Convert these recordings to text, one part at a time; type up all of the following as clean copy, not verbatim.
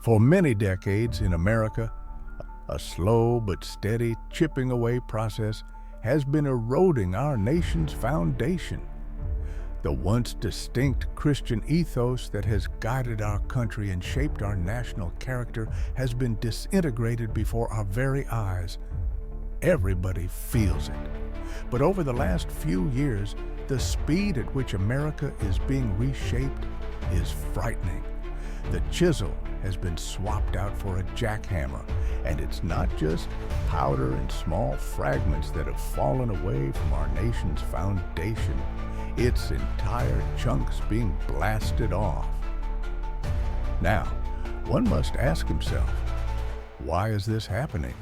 For many decades in America, a slow but steady chipping away process has been eroding our nation's foundation. The once distinct Christian ethos that has guided our country and shaped our national character has been disintegrated before our very eyes. Everybody feels it. But over the last few years, the speed at which America is being reshaped is frightening. The chisel has been swapped out for a jackhammer, and it's not just powder and small fragments that have fallen away from our nation's foundation. It's entire chunks being blasted off. Now, one must ask himself, why is this happening?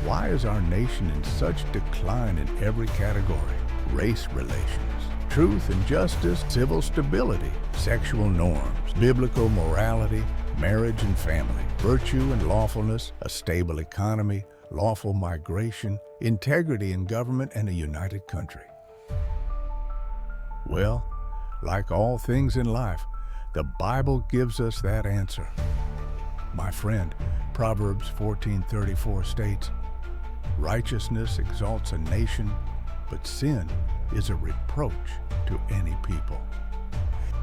Why is our nation in such decline in every category? Race relations, truth and justice, civil stability, sexual norms, biblical morality, marriage and family, virtue and lawfulness, a stable economy, lawful migration, integrity in government, and a united country. Well, like all things in life, the Bible gives us that answer. My friend, Proverbs 14:34 states, "Righteousness exalts a nation, but sin is a reproach to any people."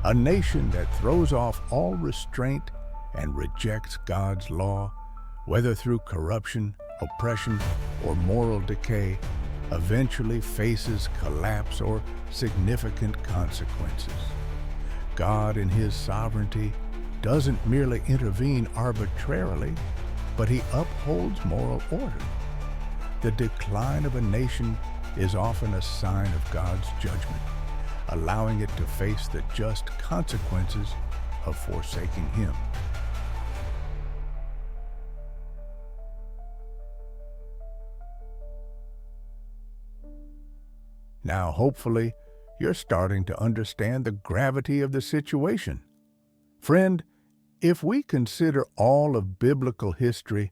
A nation that throws off all restraint and rejects God's law, whether through corruption, oppression, or moral decay, eventually faces collapse or significant consequences. God, in His sovereignty, doesn't merely intervene arbitrarily, but He upholds moral order. The decline of a nation is often a sign of God's judgment, allowing it to face the just consequences of forsaking Him. Now, hopefully, you're starting to understand the gravity of the situation. Friend, if we consider all of biblical history,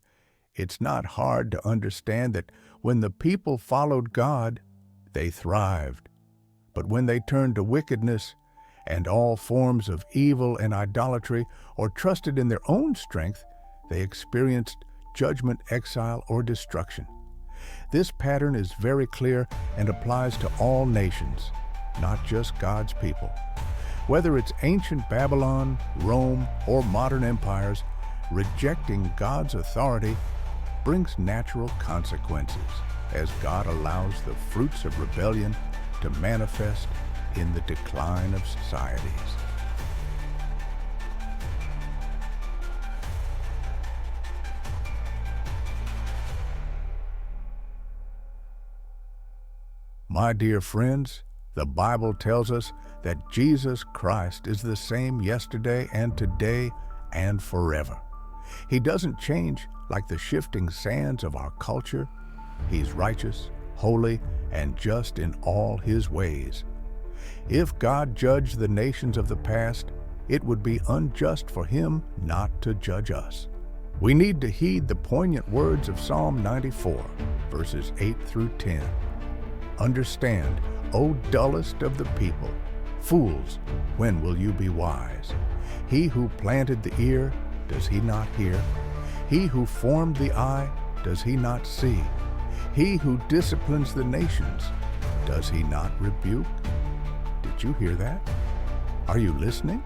it's not hard to understand that when the people followed God, they thrived. But when they turned to wickedness and all forms of evil and idolatry, or trusted in their own strength, they experienced judgment, exile, or destruction. This pattern is very clear and applies to all nations, not just God's people. Whether it's ancient Babylon, Rome, or modern empires, rejecting God's authority brings natural consequences, as God allows the fruits of rebellion to manifest in the decline of societies. My dear friends, the Bible tells us that Jesus Christ is the same yesterday and today and forever. He doesn't change like the shifting sands of our culture. He's righteous, holy, and just in all His ways. If God judged the nations of the past, it would be unjust for Him not to judge us. We need to heed the poignant words of Psalm 94, verses 8 through 10. Understand, O dullest of the people, fools, when will you be wise? He who planted the ear, does he not hear? He who formed the eye, does he not see? He who disciplines the nations, does he not rebuke? Did you hear that? Are you listening?